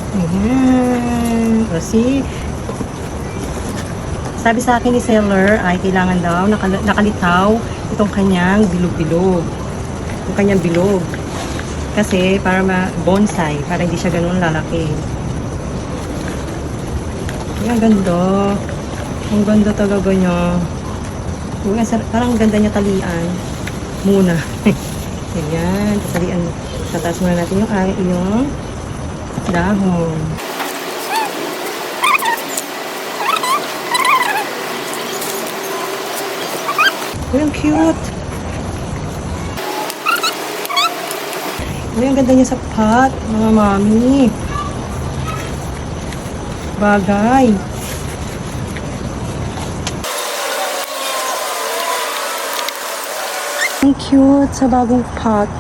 Ayan. O, see? Sabi sa akin ni seller ay kailangan daw nakalitaw itong kanyang bilog-bilog. Itong kanyang bilog. Kasi para ma-bonsai, para hindi siya ganun lalaki. Ayan, ganda. Ang ganda talaga niya. Parang ganda niya talian. Muna. Ayan, tatalian. Tataas muna natin yung dahon. Uy, ang cute. Uy, ang ganda niya sa pot, mga mami. Bagay. Ang cute sa bagong pot.